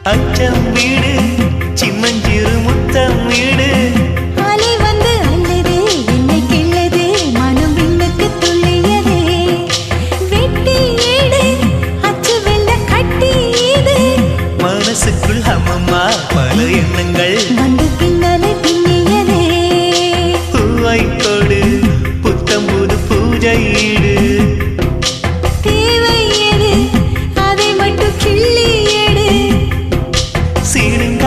அச்சம் வீடு சிம்மஞ்சிறு முத்தம் வீடு அலை வந்து அல்லது என்னை கிள்ளது மனம் விண்ணுக்கு துள்ளியதே வெட்டி ஏடு அச்சு வெள்ள கட்டி இது மனசுக்குள் அம்மம்மா பல எண்ணங்கள் வந்து பின்னலை பின்னியதே பூவை கொடு புத்தம் புது பூஜை ஈடு தேவை எது அதை மட்டும் கிள்ளி எடு சீனுங்க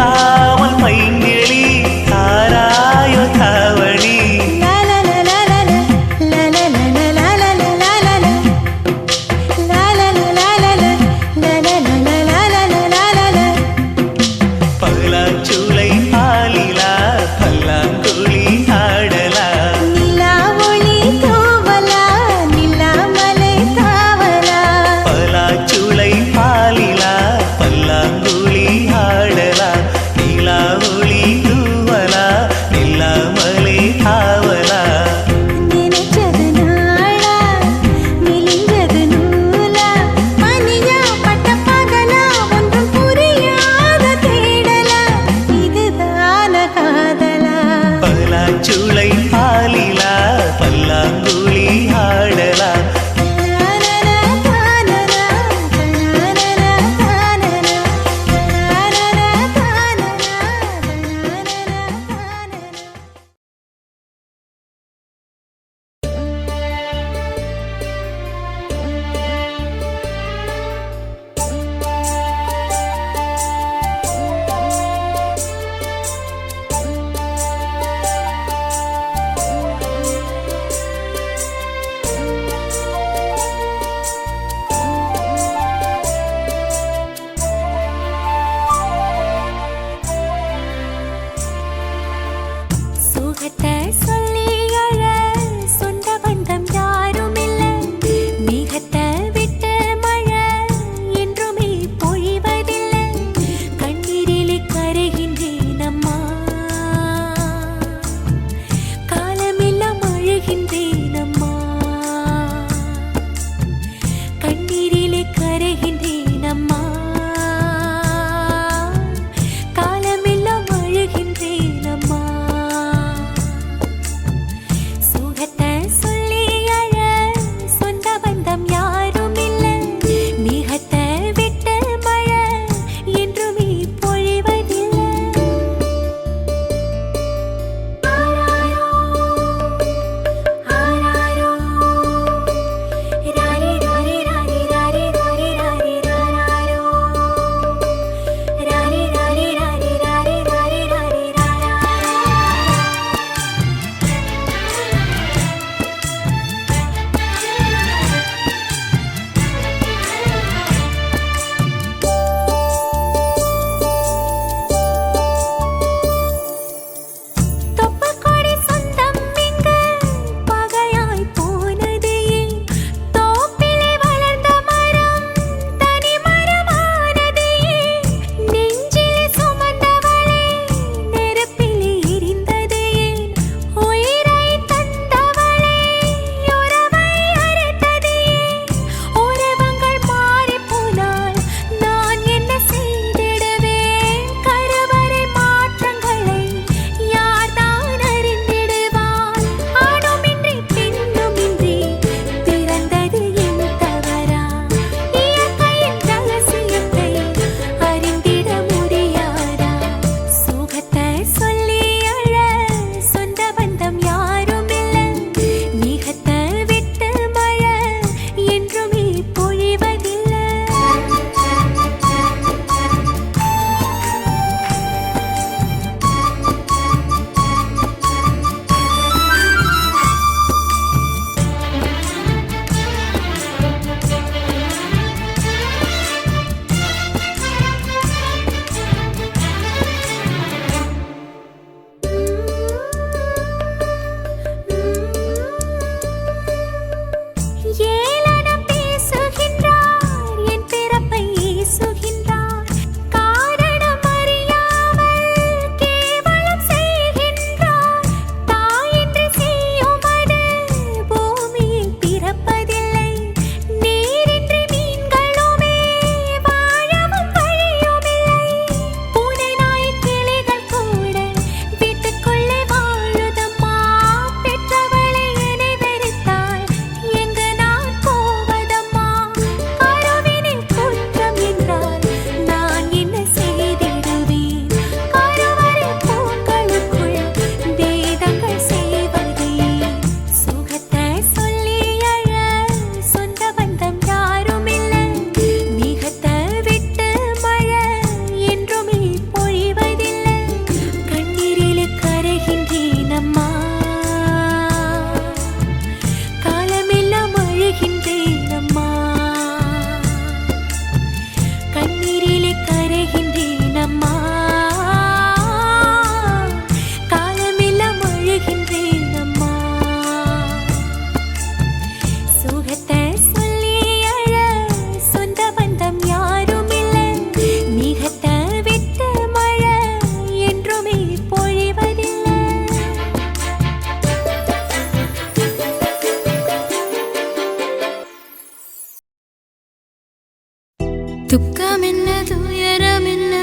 துக்கம் என்ன துயரம் என்ன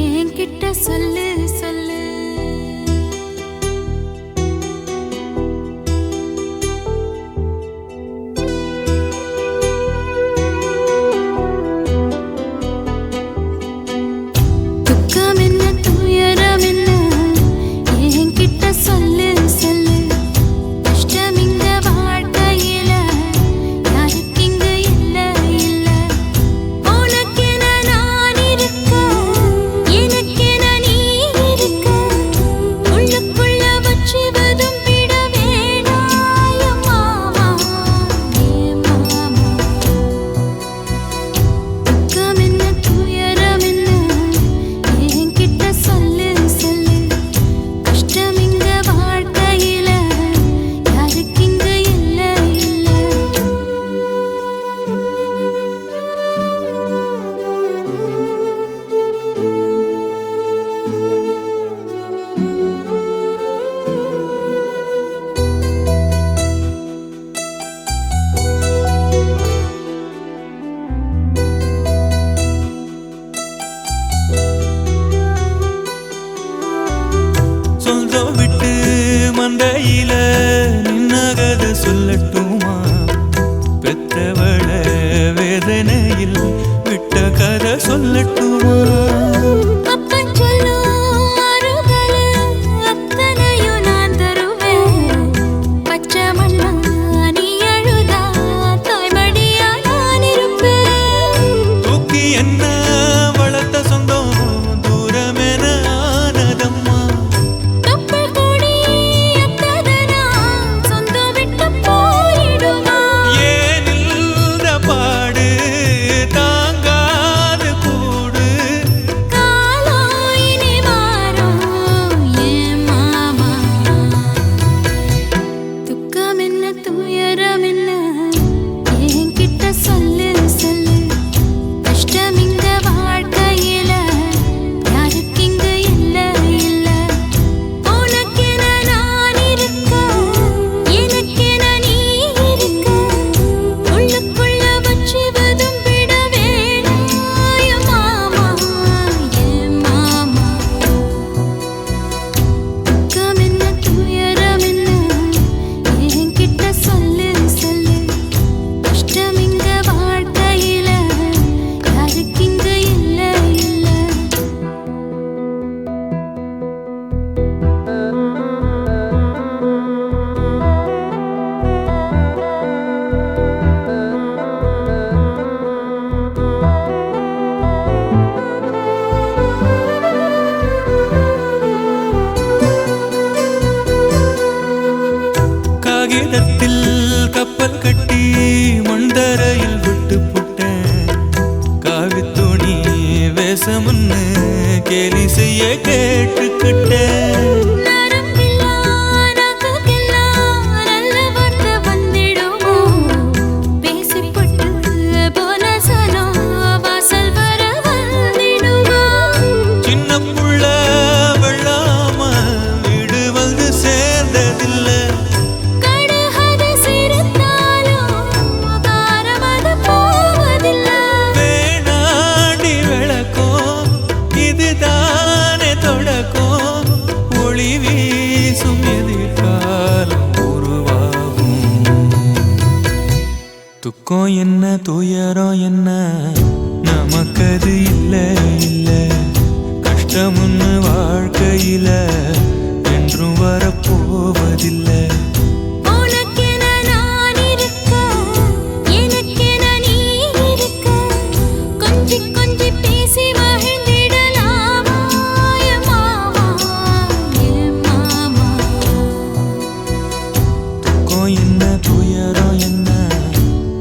என்கிட்ட சொல்லு சொல்லு. துக்கம் என்ன துயரம் என்ன என்கிட்ட சொல்லு சொல்லு. கஷ்டம் இங்க வாழ்க்கையில யாருக்கு இங்க இல்ல இல்ல. உனக்கென நான் இருக்க எனக்கென நீ இருக்க. உள்ளுக்குள்ள வச்சுவதும் விட வேணாய மாமா ஏ மாமா. துக்கம் என்ன துயரம் என்ன என்கிட்ட சொல்லு சொல்லு. கஷ்டம் இங்க வாழ்க்கையில யாருக்கு இங்க இல்ல இல்ல. சொந்தம் விட்டு மந்தையில நின்னகத சொல்லட்டுமா? பெத்தவள வேதனையில் விட்ட கதை சொல்லட்டுமா? அப்பன் சொல்லும் ஆறுதலு அத்தனையும் நான் தருவேன். பச்சை மண்ணா நீ அழுதா தாய்மடியா நான் இருப்பேன். தூக்கி என்ன வளர்த்த சொந்தம் தூரமென ஆனதம்மா. கப்பல் கூடி அத்ததனா சொந்தம் விட்டு போயிடுமா? ஏன் இந்த பாடு தாங்காது கூடு. காலம் இனி மாறும் ஏன் மாமா. துக்கம் என்ன துயரம் என்ன என்கிட்ட சொல்லு சொல்லு. கஷ்டம் இங்க வாழ்க்கையில யாருக்கு இங்க இல்ல இல்ல. உனக்கென நான் இருக்க எனக்கென நீ இருக்க. உள்ளுக்குள்ள வச்சுவதும் விட வேணாய மாமா ஏ மாமா. துக்கம் என்ன துயரம் என்ன என்கிட்ட சொல்லு சொல்லு. கஷ்டம் இங்க வாழ்க்கையில யாருக்கு இங்க இல்ல இல்ல. காகிதத்தில் கப்பல் கட்டி மண்டரையில் விட்டு புட்டேன். காவித்துணி வேஷமுன்னு கேலி செய்ய கேட்டுக்கிட்டேன். நரம்பில்லா நகைக்கெல்லாம் நல்ல வார்த்தை வந்திடுமோ? பேசிப்பட்டு போன சனம் வாசல் வர வந்திடுமோ? சின்ன புள்ள வெள்ளாம வீடு வந்து சேர்ந்ததில்ல. கடுகது சிரித்தாலும் காரமது போவதில்ல. வேணாண்டி விளக்கம் இதுதானே தொடக்கம். ஒளி வீசும் எதிர்காலம் உருவாகும். துக்கம் என்ன துயரம் என்ன நமக்கது இல்ல இல்ல. கஷ்டம்னு வாழ்க்கையில என்றும் வரப்போவதில்லை. உனக்கென நான் இருக்க எனக்கென நீ இருக்க. கொஞ்சி கொஞ்சி பேசி மகிழ்ந்திடலாமா ஏ மாமா ஏ மாமா. துக்கம் என்ன துயரம் என்ன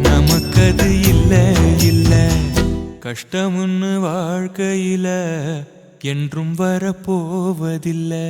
நமக்கது இல்ல இல்ல. கஷ்டம்னு வாழ்க்கையில என்றும் வரப்போவதில்லை.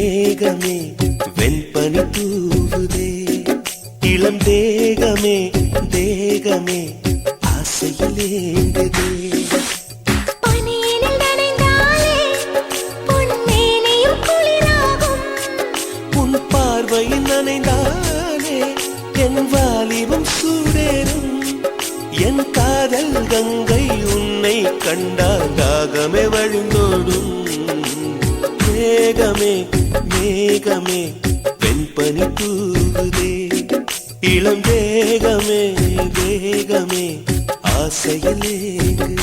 மேகமே வெண்பனி தூவுதே இளம் தேகமே தேகமே ஆசையில் ஏங்குதே பனியினில் நனைந்தாலே பொன்மேனியும் குளிராகும் உன் பார்வையில் நனைந்தாலே என் வாலிபம் சூடேறும் என் காதல் கங்கை உன்னை கண்டால் தாகமே வழிந்தோடும் மேகமே மேகமே வெண்பனி தூவுதே இளம் தேகமே தேகமே ஆசையில் ஏங்குதே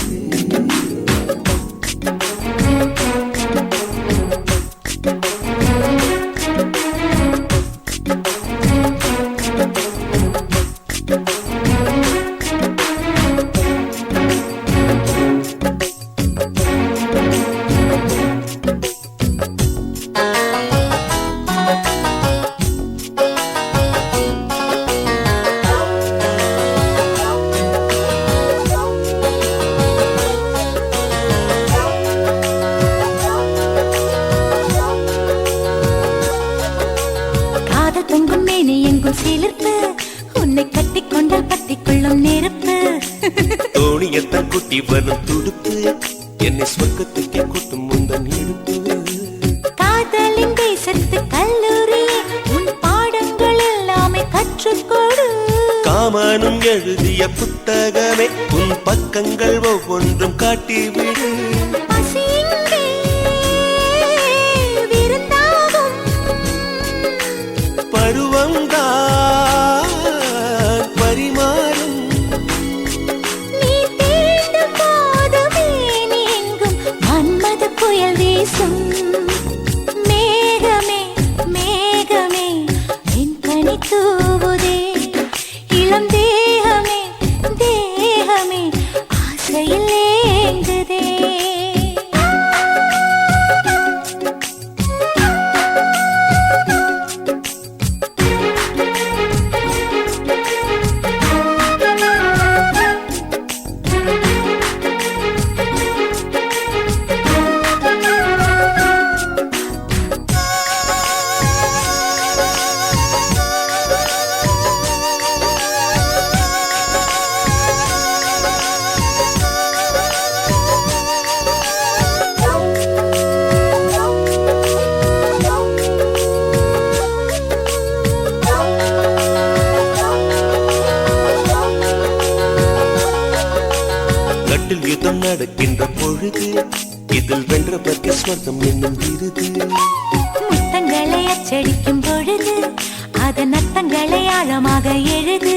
தொங்கும் மேனி எங்கும் சிலிர்ப்பு உன்னை கட்டிக்கொண்டால் பத்திக்கொள்ளும் நெருப்பு தோணியத்தான் குட்டி வரும் துடுப்பு என்னை சொர்க்கத்துக்கே கூட்டும் முந்தன் இடுப்பு காதலின் தேசத்து கல்லூரி உன் பாடங்கள் எல்லாமே கற்றுக்கொடு காமனும் எழுதிய புத்தகமே உன் பக்கங்கள் ஒவ்வொன்றும் காட்டிவிடு பசியின்றி விருந்தாகும் பருவம்தான் பரிமாறும் நீ தீண்டும் போதுமே நீ எங்கும் மன்மத புயல் வீசும் மேகமே மேகமே என் பனி தூவுதே இளம் தேகமே தேகமே ஆசையில் ஏங்குதே கட்டில் யுத்தம் நடக்கின்ற பொழுது இதில் வென்றவர்க்கு ஸ்வர்க்கம் என்னும் விருது முத்தங்களை அச்சடிக்கும் பொழுது அதன் அர்த்தங்களை ஆழமாக எழுது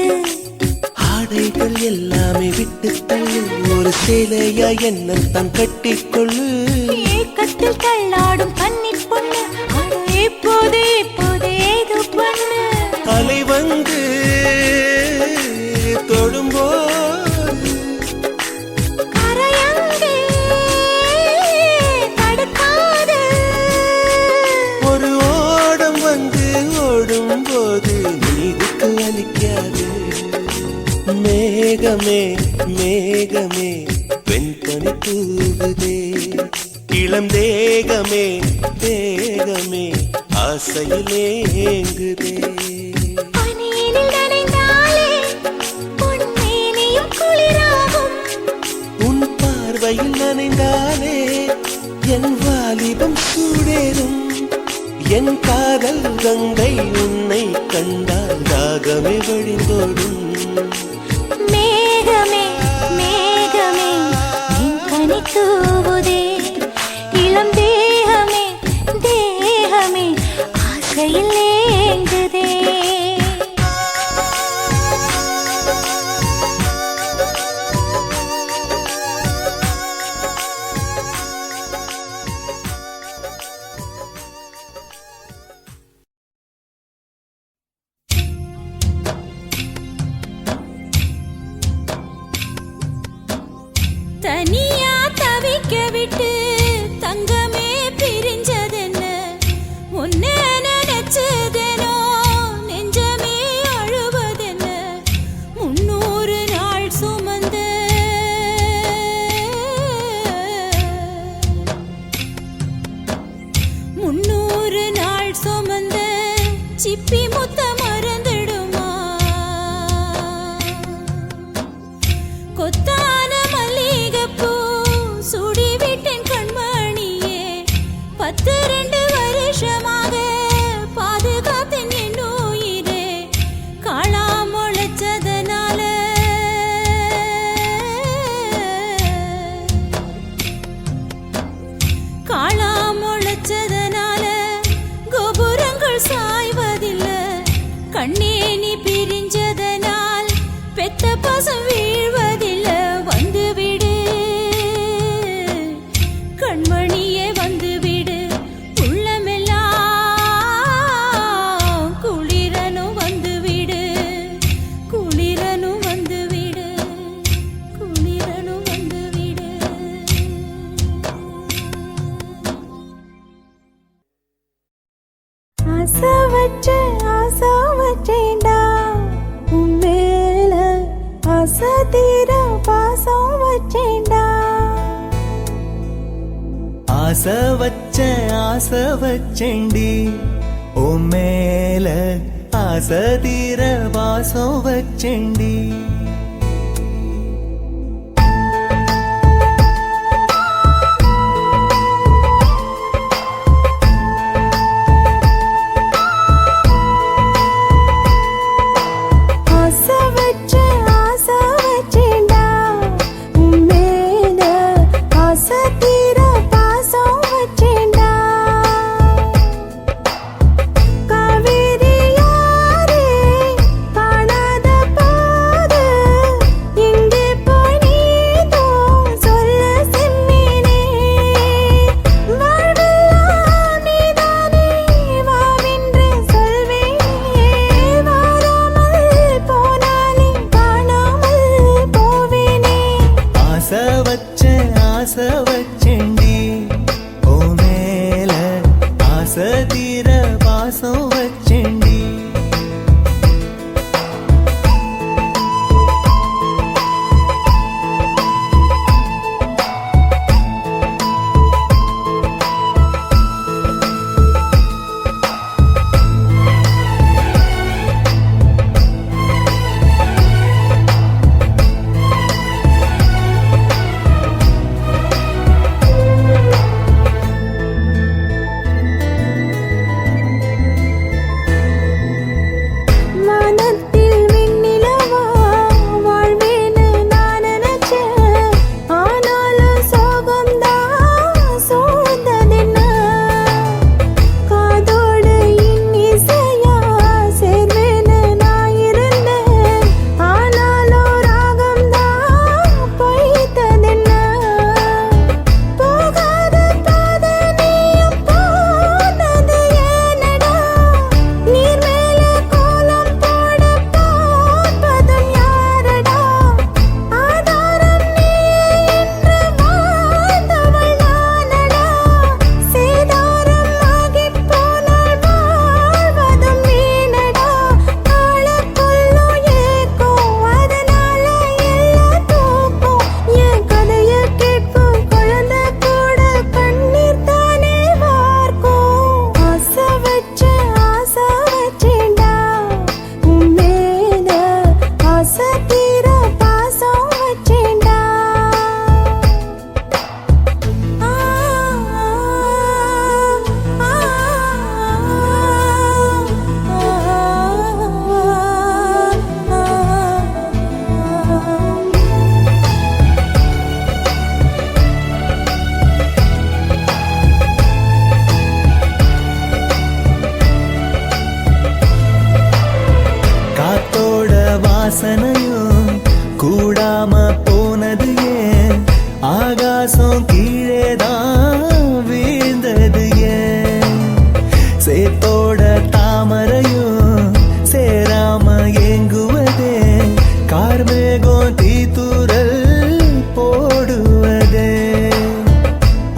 ஆடைகள் எல்லாமே விட்டு தள்ளு ஒரு சேலையா என்ன தான் கட்டிக்கொள்ளு ஏக்கத்தில் தள்ளாடும் கன்னி பொண்ணு அட இப்போதே இப்போதே ஏதோ பண்ணு அலை வந்து தொடும்போது கரையங்கே தடுக்காது ஒரு ஓடம் வந்து ஓடும் போது நீதிக்கு அளிக்காது மேகமே மேகமே வெண்பனி தூவுதே இளம் தேகமே தேகமே ஆசையில் ஏங்குதே பனியினில் நனைந்தாலே பொன்மேனியும் குளிராகும் உன் பார்வையில் நனைந்தாலே என் வாலிபம் சூடேறும் என் காதல் கங்கை உன்னை கண்டால் தாகமே வழிந்தோடும் மேகமே மேகமே என் பனி தூவுதே இளம் தேகமே தேகமே ஆசையில் ஏங்குதே தனியா தவிக்க விட்டு தங்கமே பிரிஞ்சதென்ன உன்ன நினைச்சு கண்ணே நீ பிரிஞ்சதனால் பெத்த பாசம் வீழ்வதில்ல வந்துவிடு கண்மணியே வந்துவிடு உள்ளமெல்லாம் குளிரனும் வந்துவிடு குளிரனும் வந்துவிடு குளிரனும் வந்துவிடு ஆசை வச்சேன்டா உன் மேல ஆசை தீர பாசம் வச்சேன்டா ஆசை வச்சேண்டி உன் மேல ஆசை தீர பாசம் வச்சேண்டி ஆசை வச்சேண்டி ஓ மேல ஆசை தீர பாசம் வச்சேண்டி வாசனையும் கூடாம போனது ஏன் ஆகாசம் கீழேதான் வீழ்ந்தது ஏன் சேத்தோட தாமரையும் சேராம ஏங்குவதே கார்மேகம் தீத்துரல் போடுவதே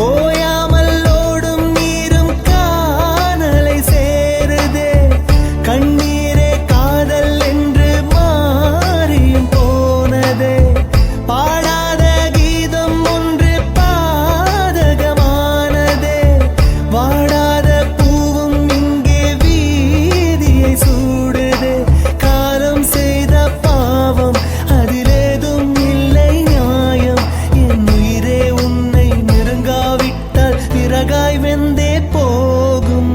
ஓயாமல் ஓடும் நீரும் காணலை சேருதே கண்ணீரே காதல் என்று மாறியும் போனதே பாடாத கீதம் ஒன்று பாதகமானதே வாடாத பூவும் இங்கே வீதியை சூடுதே காலம் செய்த பாவம் அதிலேதும் இல்லை நியாயம் என் உயிரே உன்னை நெருங்காவிட்டால் பிறகாய் வெந்தே போகும்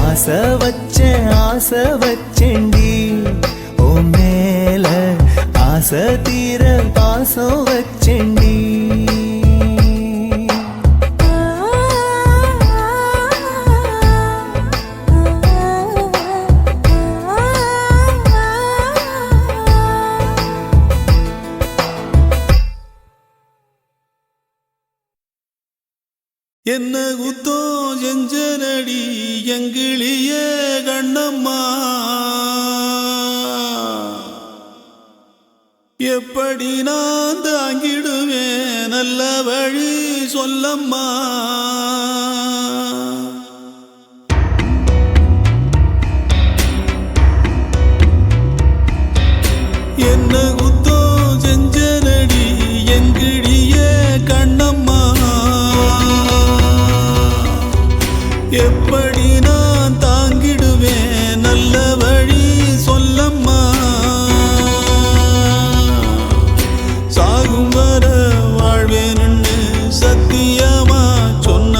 ஆசை வச்சேண்டி ஓ மேல ஆசை தீர பாசம் வச்சேண்டி என்ன குத்தோ செஞ்சனடி எங்கிளிய கண்ணம்மா எப்படி நான் தாங்கிடுவேன் நல்ல வழி சொல்லம்மா என்ன குத்தோ செஞ்சனடி எங்கிளிய கண்ணம்மா எப்படி நான் தாங்கிடுவேன் நல்ல வழி சொல்லம்மா சாகும் வர வாழ்வேன்னு சத்தியமா சொன்ன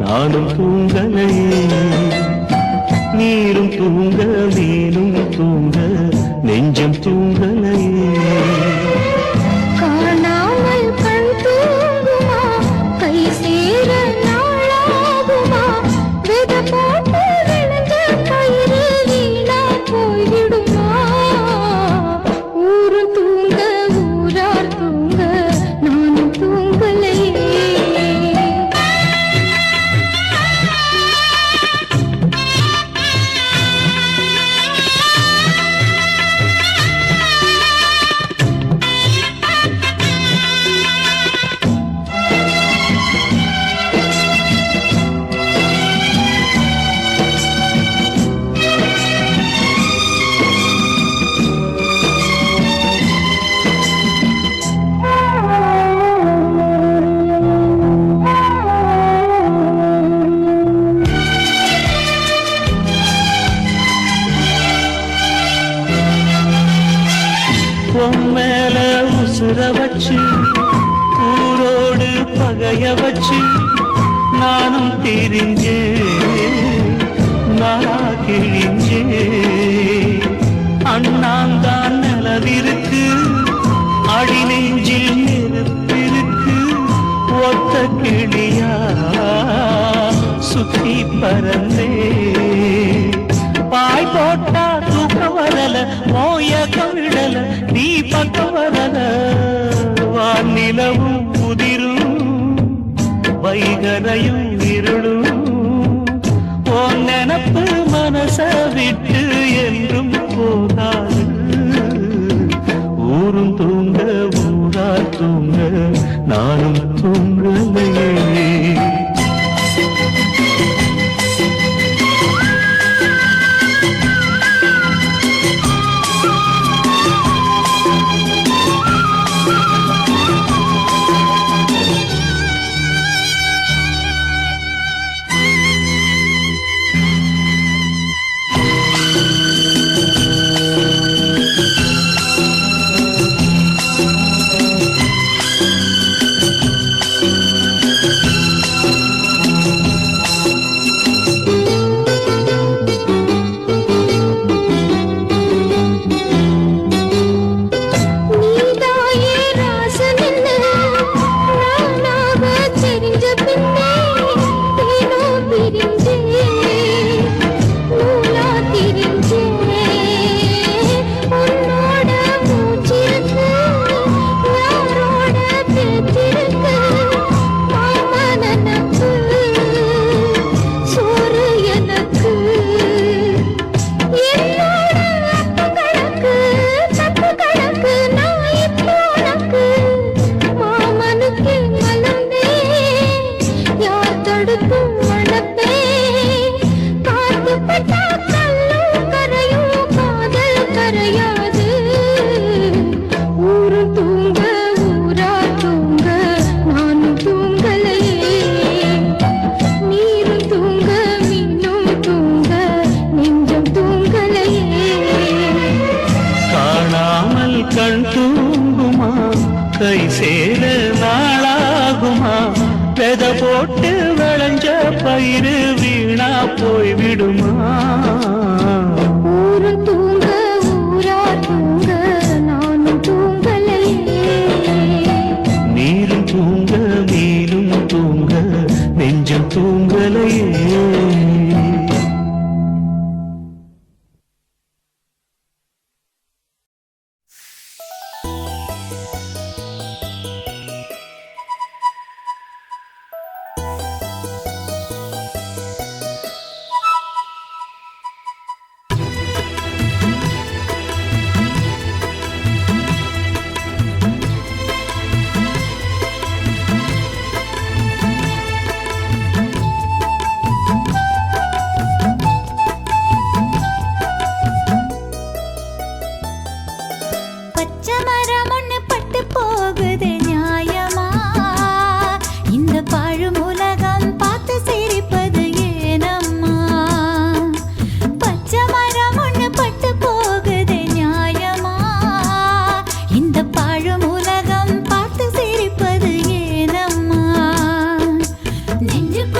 நானும் தூங்கலையே. நீரும் தூங்க மீனும் தூங்க நெஞ்சம் தூங்கலையே. காணாமல் கண் தூங்குமா, கை சேர நாளாகுமா, வித போட்டு விழுந்த பயிறு வீணா போய்விடுமா. ஊரு தூங்க ஊரார் தூங்க நானும் தூங்கலையே. மேல உசுர வச்சு ஊரோடு பகைய வச்சு நானும் தெரிஞ்சே நாளா கிழிஞ்சே. அண்ணாந்தான் நிலவிருக்கு அடி நெஞ்சில் நெருப்பிருக்கு. ஒத்த கிளியா சுத்தி பறந்தே பாய் போட்டா தூக்கம் வரல, மோயக்கம் விடல, நீ பக்கம் வரல. வானிலவும் புதிரும் வைகரையும் இருளும் உன் நினப்பு மனச விட்டு என்றும் போகாது. ஊரும் தூங்க ஊரா தூங்க நானும் தூங்கலையே. கண் தூங்குமா, கை சேர நாளாகுமா, வெத போட்டு விளைஞ்ச பயிறு வீணா போய்விடுமா. ஊரு தூங்க ஊரா தூங்க நானும் தூங்கலையே. நீரும் தூங்க நீரும் தூங்க நெஞ்சம் தூங்கலையே.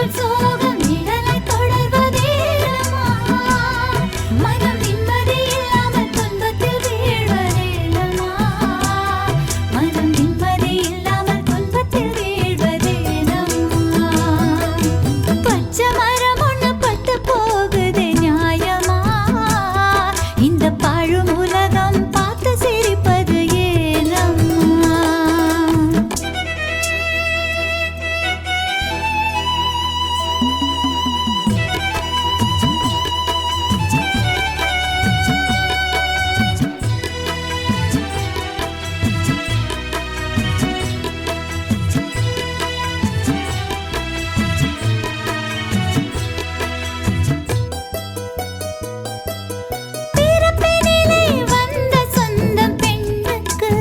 நெஞ்சுக்குள் சோகம் நிழலை தொடர்வதேனம்மா மனம் நிம்மதி இல்லாமல் துன்பத்தில் வீழ்வதேனம்மா மனம் நிம்மதி இல்லாமல் துன்பத்தில் வீழ்வதேனம்மா பச்சை மரம் ஒண்ணு பட்டு போகுதே நியாயமா இந்த பாழும் உலகம் பார்த்து சிரிப்பது ஏனம்மா பிறப்பினிலே வந்த சொந்தம் பெண்ணுக்கு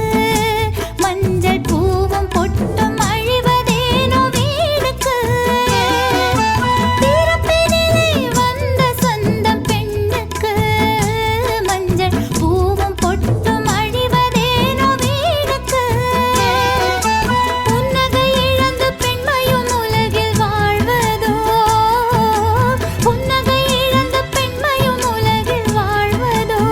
மஞ்சள் பூவும் பொட்டும் அழிவதேனோ வீடுக்கு பிறப்பினிலே வந்த சொந்தம் பெண்ணுக்கு மஞ்சள் பூவும் பொட்டும் அழிவதேனோ வீடுக்கு புன்னகை இழந்து பெண்மையும் உலகில் வாழ்வதோ புன்னகை இழந்த பெண்மையும் உலகில் வாழ்வதோ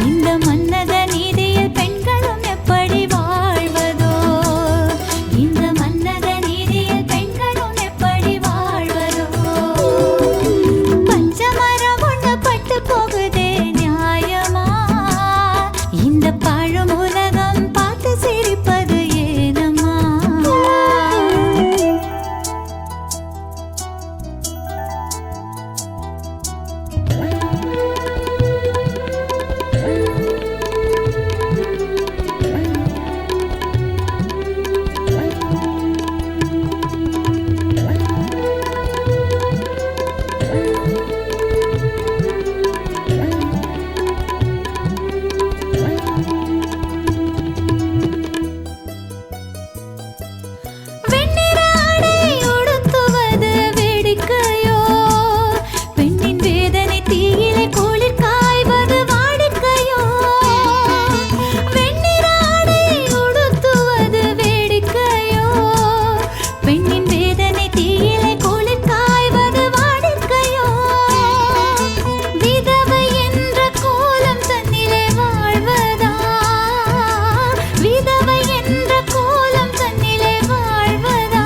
இந்த மன்னத நீதியில் பெண்களும் எப்படி வாழ்வதோ இந்த மன்னத நீதியில் பெண்களும் எப்படி வாழ்வதோ பச்சை மரம் ஒண்ணு பட்டு போகுதே நியாயமா இந்த பாழும் உலகம் பார்த்து சிரிப்பது ஏனம்மா வெண்ணிற ஆடை உடுத்துவது வேடிக்கையோ பெண்ணின் வேதனை தீயிலே குளிர் காய்வது வாடிக்கையோ வெண்ணிற ஆடை உடுத்துவது வேடிக்கையோ பெண்ணின் வேதனை தீயிலே குளிர் காய்வது வாடிக்கையோ விதவை என்ற கோலம் தன்னிலே வாழ்வதா விதவை என்ற கோலம் தன்னிலே வாழ்வதா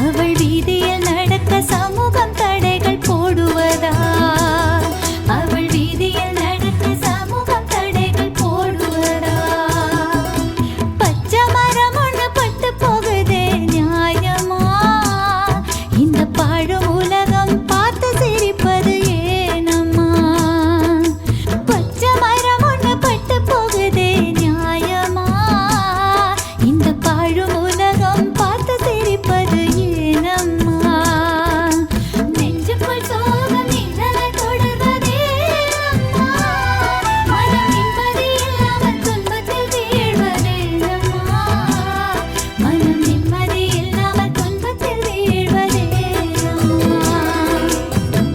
அவள் வீதியில் நடக்க சமூகம் தடைகள் போடுவதா அவள் வீதியில் நடக்க சமூகம் தடைகள் போடுவதா பச்சை மரம் ஒண்ணு பட்டு போகுதே நியாயமா இந்த பாழும் உலகம் பார்த்து சிரிப்பது ஏனம்மா பச்சை மரம் ஒண்ணு பட்டு போகுதே நியாயமா இந்த பாழும் உலகம் பார்த்து சிரிப்பது ஏனம்மா நெஞ்சுக்குள் சோகம் நிழலை தொடர்வதேனம்மா மனம் நிம்மதி இல்லாமல் துன்பத்தில் வீழ்வதேனம்மா மனம் நிம்மதி இல்லாமல் துன்பத்தில் வீழ்வதேனம்மா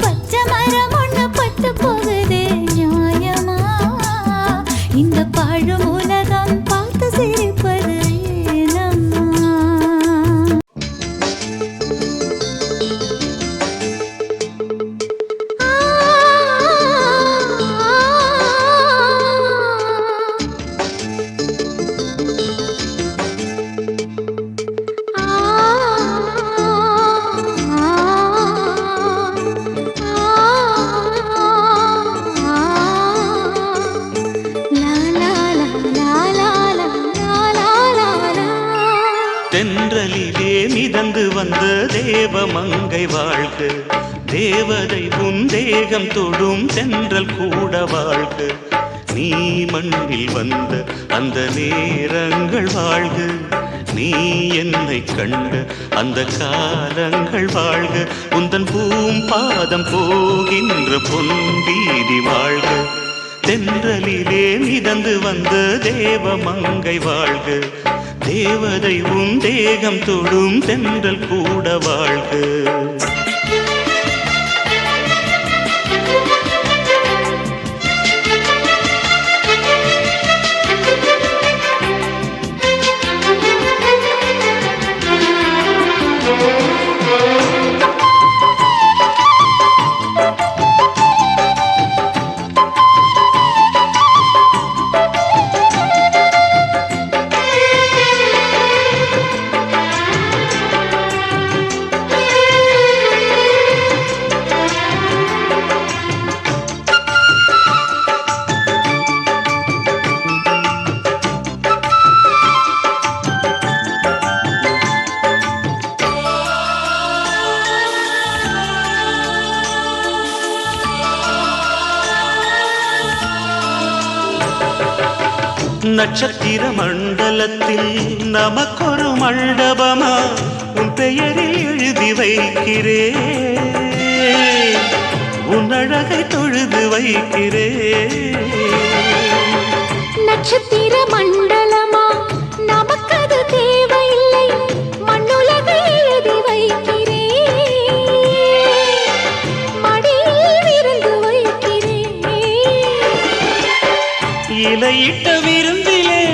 பச்சை மரம் ஒண்ணு பட்டு போகுதே நியாயமா இந்த பாழும் உலகம் பார்த்து சிரிப்பது ஏனம்மா தென்றலிலே மிதந்து வந்த தேவமங்கை வாழ்க தேவதை உன் தேகம் தொடும் தென்றல் கூட வாழ்க நீ மண்ணில் வந்த அந்த நேரங்கள் வாழ்க நீ என்னை கண்ட அந்த காலங்கள் வாழ்க உந்தன் பூம்பாதம் போகின்ற பொன்வீதி வாழ்க தென்றலிலே மிதந்து வந்த தேவமங்கை வாழ்க தேவதை உன் தேகம் தொடும் தென்றல் கூட வாழ்க நட்சத்திர மண்டலத்தில் நமக்கொரு மண்டபமா உன் பெயரில் எழுதி வைக்கிறேன், உன் அழகை தொழுது வைக்கிறேன். நட்சத்திர மண்டலமா நமக்கது தேவையில்லை, மண்ணுலகை எழுதி வைக்கிறேன், மடியில் விருந்து வைக்கிறேன். இலையிட்ட விருந்திலே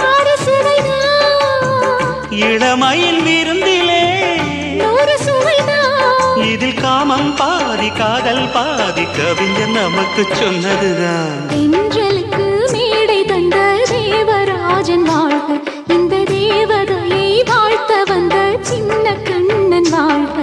ஆறு சுவைதான், இளமையின் விருந்திலே நூறு சுவைதான். இதில் காமம் பாதி காதல் பாதி கவிஞர் நமக்கு சொன்னதுதான். தென்றலுக்கு மேடை தந்த தேவராஜன் வாழ்க, இந்த தேவதையை வாழ்த்த வந்த சின்ன கண்ணன் வாழ்க.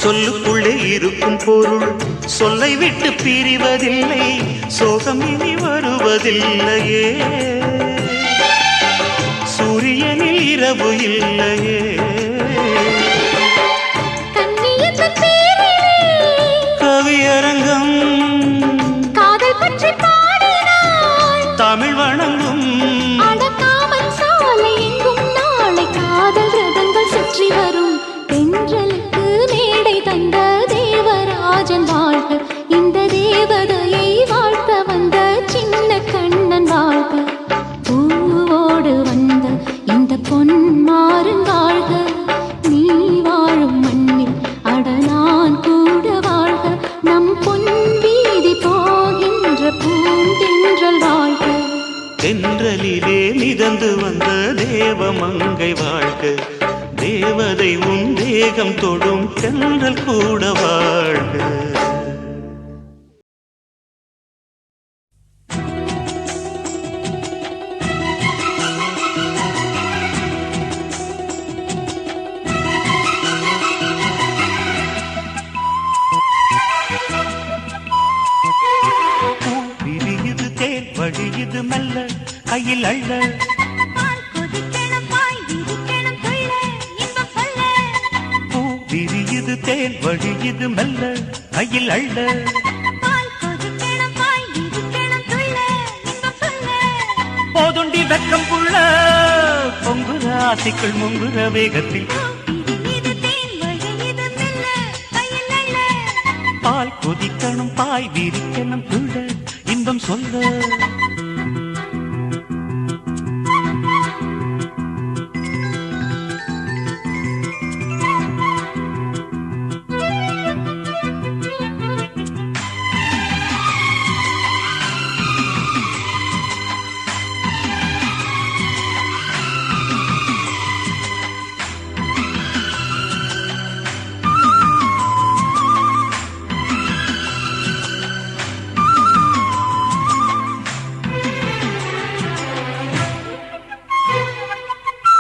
சொல்லுக்குள்ளே இருக்கும் பொருள் சொல்லை விட்டு பிரிவதில்லை, சோகம் இனி வருவதில்லையே, சூரியனில் இரவு இல்லையே. கவியரங்கம் காதல் பற்றி பாடினாள், தமிழ் வணங்கும் அடக்காமல் சாலை எங்கும் நாளை காதல் ரதங்கள் சுற்றி வரும். தென்றலுக்கு மேடை தந்த தேவராஜன் வாழ்க, இந்த தேவதையை வாழ்த்த வந்த சின்ன கண்ணன் வாழ்க. பூவோடு வந்த இந்த பொன்மாறன் வாழ்க, நீ வாழும் மண்ணில் அட நான் கூட வாழ்க. நம் பொன் வீதி போகின்ற பூந்தென்றல் வாழ்க. தென்றலிலே மிதந்து வந்த தேவமங்கை வாழ்க, தேவதை உன் தேகம் தொடும் தென்றல் கூட வாழ்க. விரியுது தேன் வழியுது மெல்ல கையில் அள்ள, விரியுது தேன் வழியுது மெல்ல கையில் அள்ள. போதுண்டி வெக்கம் புள்ள பொங்குற ஆசைக்குள் முங்குற வேகத்தில், பால் கொதிக்கணும் பாய் விரிக்கணும் புள்ள இன்பம் சொல்ல.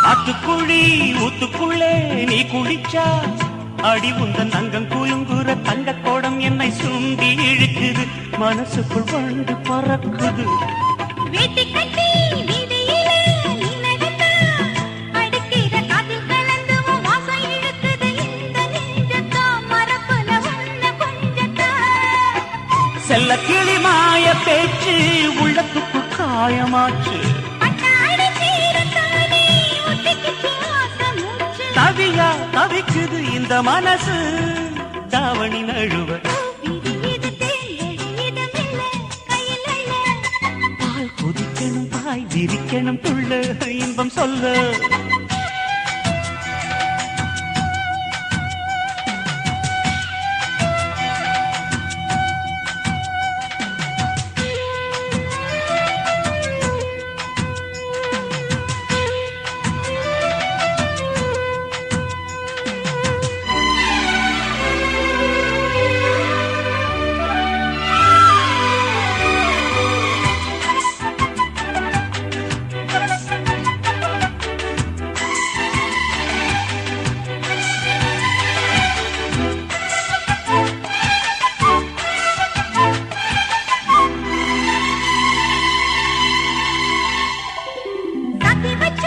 ஆத்துக்குழி ஊத்துக்குள்ளே நீ குளிச்சா, அடி உந்தன் அங்கம் குலுங்குற தங்க கோடம் என்னை சுண்டி இழுக்குது, மனசுக்குள் வந்து பறக்குது. செல்ல கிளி மாய பேச்சு உள்ளத்துக்கு காயமாச்சு, தவியா தவிக்குது இந்த மனசு. தாவணி நழுவ விரியுது தேன் வழியுது மெல்ல கையில் அள்ள பால் கொதிக்கணும் பாய் விரிக்கணும் துள்ள இன்பம் சொல்ல காத்தி வச்ச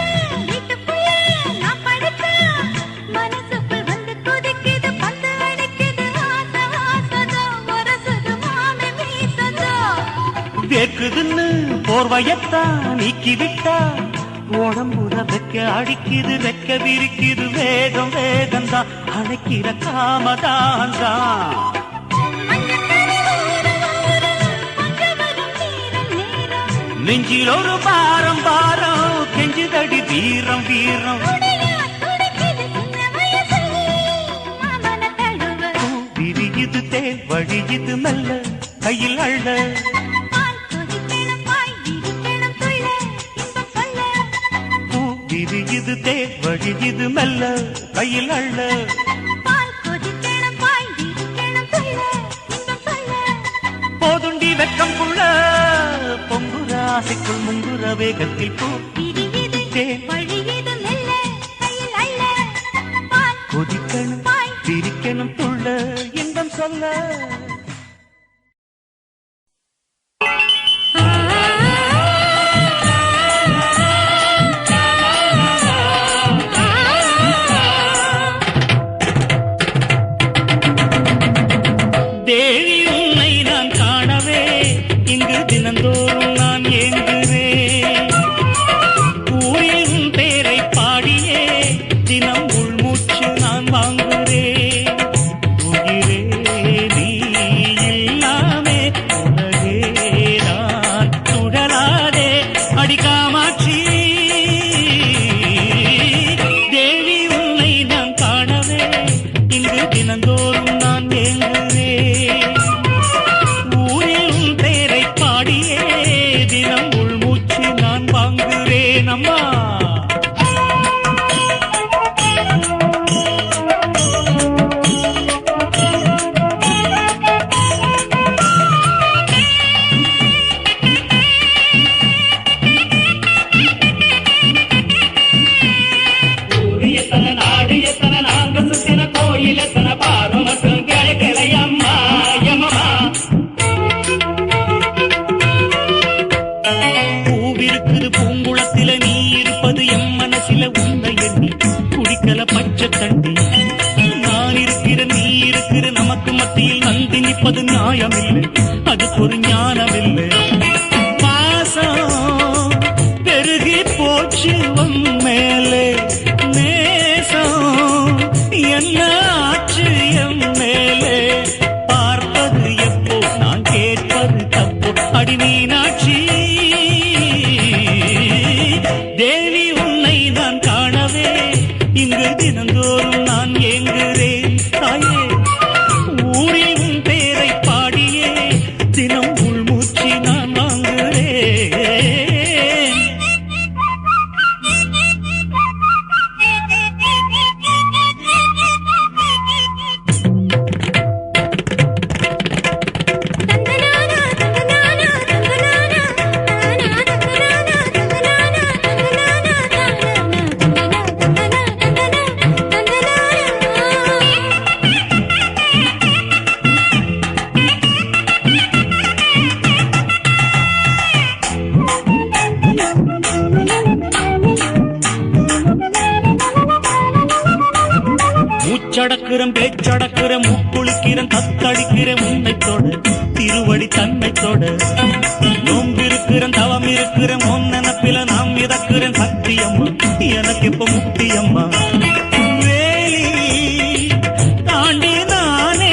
வீட்டுக்குள்ளே நான் படுத்தேன் மனசுக்குள் வந்து கொதிக்குது பந்து அடிக்குது ஆசை ஆசதோ வரசுது மாமே மீசதோ வேக்குதுன்னு போர்வையத்தான் நீக்கி விட்டா உடம்புற வெக்க அடிக்குது வெக்க விரிக்குது வேகம் வேகந்தான் அணைக்கிற காமதான் மஞ்சக்கரை ஊரு ஊரு கொஞ்சம் வரும் நேரம் நேரம் நெஞ்சில் ஒரு பாரம் பாரம் கெஞ்சுதடி வீரம் வீரம் உடையா துடிக்குது சின்ன வயசு மாமன தழுவ விரியுது தேன் வழியுது மெல்ல கையில் அள்ள பால் கொதிக்கணும் பாய் விரிக்கணும் துள்ள இன்பம் சொல்ல விரியுது தேன் வழியுது மெல்ல கையில் அள்ள பால் கொதிக்கணும் பாய் விரிக்கணும் துள்ள இன்பம் சொல்ல போதுண்டி வெக்கம் புள்ள பொங்குற ஆசைக்குள் முங்குற வேகத்தில் பூ விரியுது தேன் வழியுது மெல்ல கையில் அள்ள பால் கொதிக்கணும் பாய் பிரிக்கணும் துள்ள இன்பம் சொல்ல தேவி உன்னை நான் காணவே இங்கு தினந்தோறும் நான் ஏங்குகிறேன் ஊரில் உன் பேரை பாடியே தினம் உள்மூச்சு நான் வாங்குகிறேன் உயிரே நீ இல்லாமே உலகே நான் சுடலாதே அடிக்காமாட்சி தேவி உன்னை நான் காணவே இங்கு தினந்தோறும் நான் ஏங்குகிறேன் ஊரில் உன் பேரை பாடியே தினம் உள்மூச்சு நான் வாங்குகிறேன் அம்மா எத்தனை நாடு எத்தனை நாங்க சுத்தின கோயில் எத்தனை பாதம் மற்றும் கிளையம்மா யமமா பூவிருக்குது பூங்குளத்தில நீ இருப்பது எம் மனசில உன்னை எண்ணி குடிக்கல பச்சை தண்ணி நான் இருக்கிற நீ இருக்கிற நமக்கு மத்தியில் நந்தி நிற்பது நியாயமில்லை அதுக்கு ஒரு ஞானமில்லை பாசம் பெருகி போச்சு உன் மேலே நேசம் என்ன ஆச்சு என் மேலே பார்ப்பது எப்போ நான் கேட்பது தப்போ அடி மீனாட்சி தேவி உன்னை நான் காணவே இங்கு தினந்தோறும் நான் ஏங்குகிறேன் தாயே ஊரில் உன் பேரை பாடியே தினம் உள்மூச்சு நான் வாங்குகிறேன் தந்தனானா தந்தனானா தந்தனானா தந்தனானா தந்தனானா தந்தனானா மூச்சடக்குறம் பேச்சடக்குறம் முக்குளிக்கிறேன் தத்தடிக்கிறேன் உன்னை தொட திருவடி தன்னை தொட நோம்பிருக்கிறேன் தவம் இருக்கிறேன் உன் நினப்பில நாம் மிதக்கிறேன் சத்தியம்மா எனக்கு இப்ப முக்தியம்மா வேலி தாண்டி நானே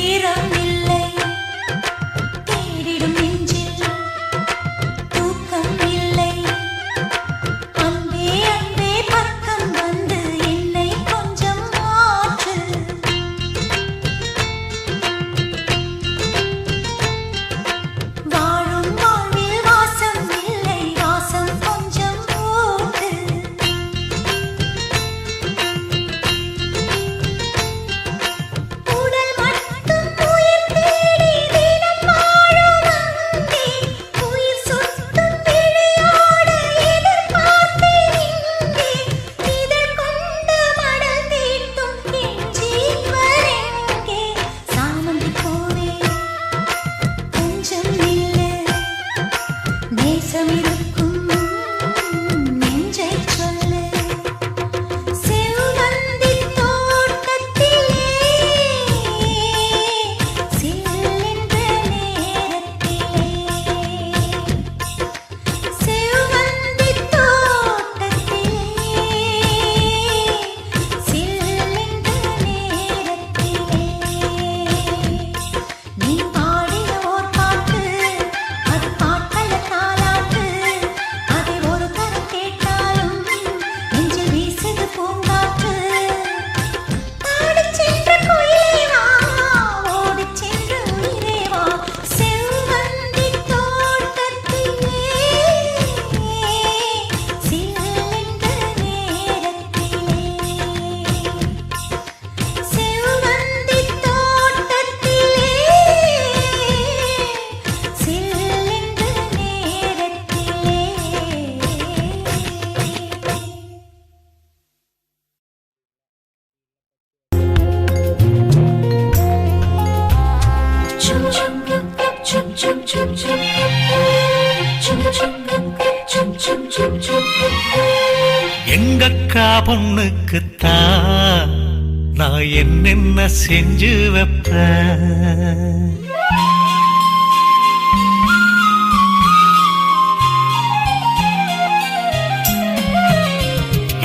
ஈரம் இல்லை தேடிடும் நெஞ்சில் தூக்கம் இல்லை அன்பே அன்பே பக்கம் வந்து என்னை கொஞ்சம் மாற்று வாழும் வாழ்வில் வாசம் இல்லை வாசம் கொஞ்சம் போட்டு உடல் மட்டும் உயிர் தேடி தினம் வாழும் அங்கே உயிர் சுட்டும் விழியோடு எதிர்பார்த்தேன் இங்கே இதழ் கொண்டு மடல் தீட்டும் என் ஜீவன் எங்கே சாமந்தி பூவே கொஞ்சம் நில்லு நேசம் இருக்கும் நெஞ்சை சொல்லு செவ்வந்தி தோட்டத்திலே சில்லென்ற நேரத்திலே செவ்வந்தி தோட்டத்திலே சில்லென்ற நேரத்திலே நீ பாடிய ஓர் பாட்டு அது பாட்டல்ல தாலாட்டு அதை ஒரு தரம் கேட்டாலும் நெஞ்சில் வீசுது பூங்காற்று பாடிச் சென்ற குயிலே வா ஓடிச் சென்ற உயிரே வா செவ்வந்தி தோட்டத்திலே சில்லென்ற நேரத்திலே செவ்வந்தி தோட்டத்திலே சில்லென்ற நேரத்திலே எங்கக்கா பொண்ணுக்குத்தான் நான் என்னென்ன செஞ்சு வைப்பேன்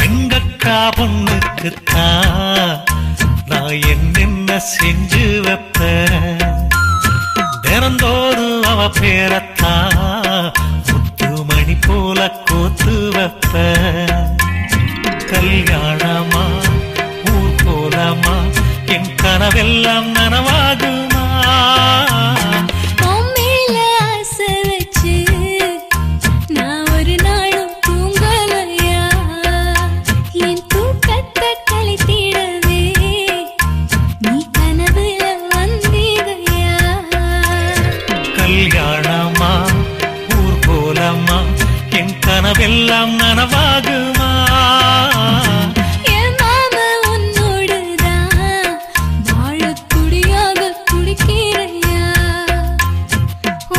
எங்கக்கா பொண்ணுக்குத்தான் நான் என்னென்ன செஞ்சு வைப்பேன் தினந்தோறும் அவ பேரத்தான் முத்துமணி போல கோத்து வைப்பேன் கல்யாணமா ஊர் கோலமா என் கனவெல்லாம் நனவாகுமா மேல ஆசை வச்சு நான் ஒரு நாளும் தூங்கலையா என் தூக்கத்தை கழித்திடவே நீ கனவுல வந்தீதையா கல்யாணமா ஊர் கோலமா என் கனவெல்லாம் நனவாகுமா என் மாமா உன்னோடுதான் வாழத் துடியாக துடிக்கிறையா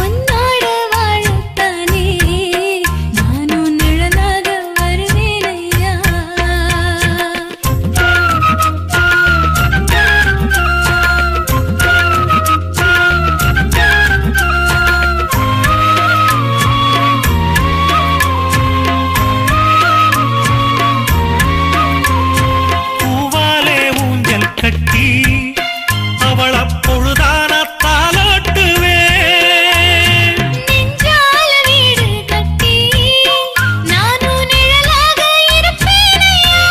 உன்னோட வாழத்தானே நானும் நிழலாக வருவேனையா பூவாலே ஊஞ்சல் கட்டி அவள பொழுதான தாலாட்டுவேன் நெஞ்சால வீடு கட்டி நானும் நிழலாக இருப்பேனையா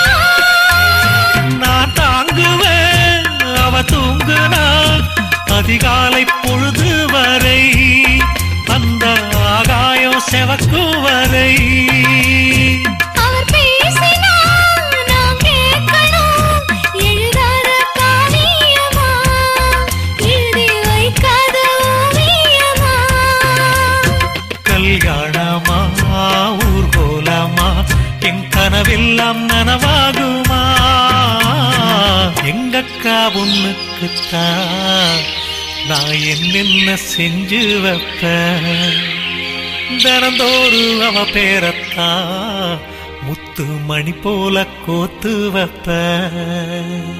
நான் தாங்குவேன் அவ தூங்குனா அதிகாலை பொழுது வரை அந்த ஆகாயம் செவக்கும் வரை அவர் பேசினா நான் கேட்கணும் எழுதாத காவியமா எழுதி வைக்காத ஓவியமா கல்யாணமா ஊர் கோலமா என் கனவெல்லாம் நனவாகுமா எங்கக்கா பொண்ணுக்குத்தான் நான் என்னென்ன செஞ்சு வைப்பேன் தினந்தோறும் அவ பேரத்தான் முத்து மணி போல கோத்து வைப்பேன்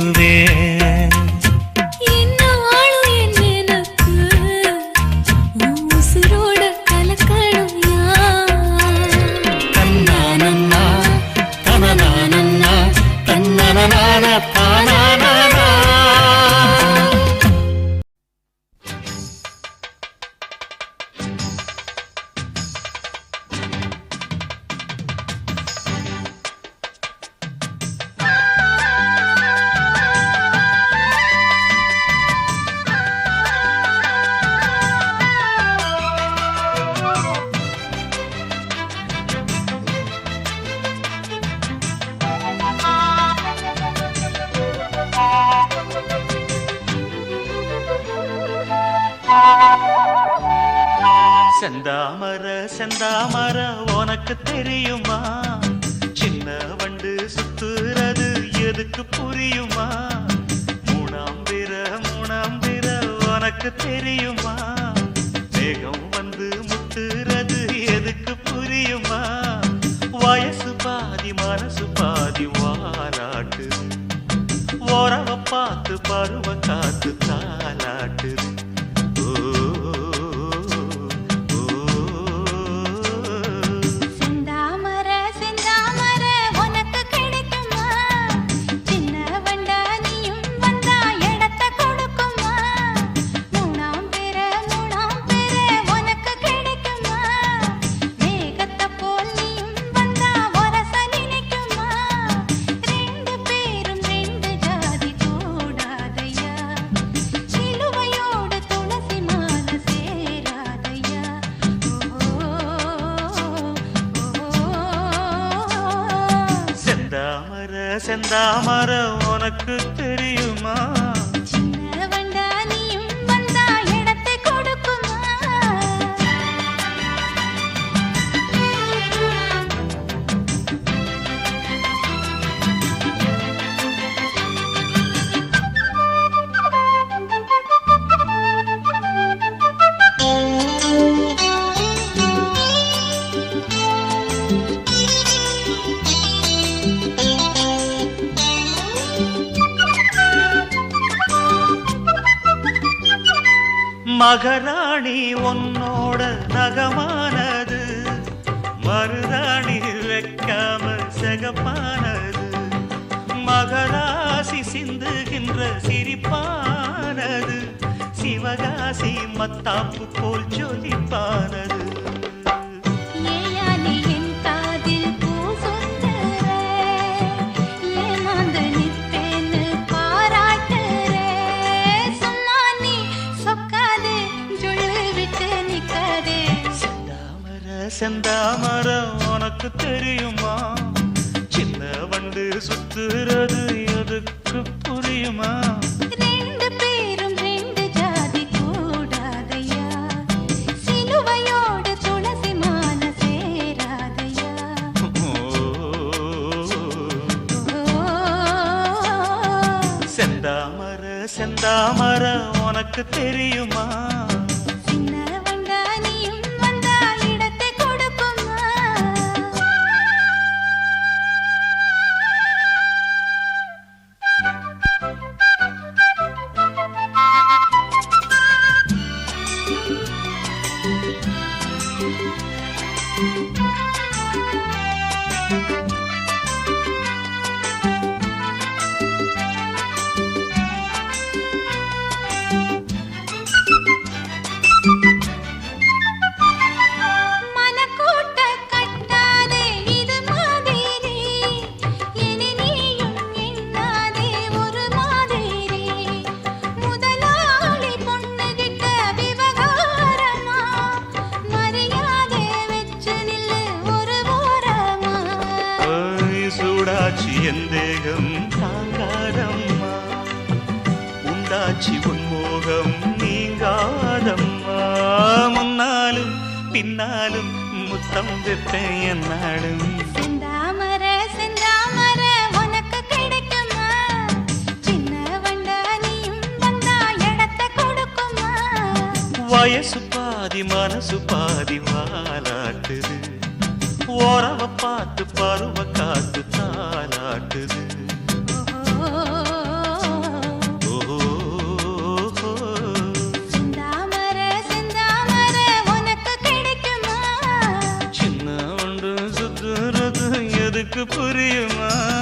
தாங்கிடுவேன். என்ன ஆளும் என் எனக்கு உன் உசுரோட கலக்கணும் யார்? தன்னானன்னா தனனானன்னா தன்னனனான தானானா. செந்தாமர செந்தாமர உனக்கு தெரியுமா? சின்ன வண்டு சுத்துறது எதுக்கு புரியுமா? மூணாம்பிர உனக்கு தெரியுமா? வேகம் வந்து முத்துறது எதுக்கு புரியுமா? வயசு பாதி மனசு பாதி வாராட்டு, உறவ பார்த்து பருவ காத்து தாலாட்டுது. செந்தாமர செந்தாமர உனக்கு கிடைக்குமா? சின்ன வண்டா நீயும் வந்தா இடத்தை கொடுக்குமா? மூணாம் பேர உனக்கு கிடைக்குமா? மேகத்தை போல் நீயும் வந்தா வரச நினைக்குமா? ரெண்டு பேரும் ரெண்டு ஜாதி கூடாதையா, சிலுவையோடு துளசி மாலை சேராதையா. செந்தாமர செந்தாமர உனக்கு தெரியுமா? சின்ன வண்டா நீயும் வந்தா இடத்தை கொடுக்குமா? மகராணி உன்னோட நகமானது, மருதாணி வைக்காம செகப்பானது. மகராசி சிந்துகின்ற சிரிப்பானது, சிவகாசி மத்தாப்பு போல் ஜொலிப்பானது. ஏயானே என் காதில் பூ சொந்தர, ஏமாந்து நிற்பேன்னு பாராட்டுற. சும்மா நீ சொக்காதே, ஜுழு விட்டு நிக்காதே. செந்தாமர செந்தாமர உனக்கு தெரியுமா? சின்ன வண்டு சுத்துறது எதுக்கு புரியுமா? ரெண்டு பேரும் ரெண்டு ஜாதி கூடாதையா, சிலுவையோடு துளசி மாலை சேராதையா. செந்தாமர செந்தாமர உனக்கு தெரியுமா? சின்ன வண்டா நீயும் வந்தா இடத்தை கொடுக்குமா? மனக்கூட்ட கட்டாதே இது மாதிரி, இனி நீயும் எண்ணாதே ஒரு மாதிரி. முதலாளி பொண்ணுகிட்ட விவகாரமா, மரியாதை வச்சு நில்லு ஒரு ஓரமா. சூடாச்சி என் தேகம் தாங்காதம்மா, உண்டாச்சி உன்மோகம் நீங்காதம்மா. முன்னாலும் பின்னாலும் முத்தம் வைப்பேன் என்னாலும். செந்தாமர செந்தாமர உனக்கு கிடைக்குமா? சின்ன வண்டா நீயும் வந்தா இடத்தை கொடுக்குமா? வயசு பாதி மனசு பாதி வாலாட்டுது, உறவ பார்த்து பருவ காத்து தாலாட்டுது. உனக்கு புரியுமா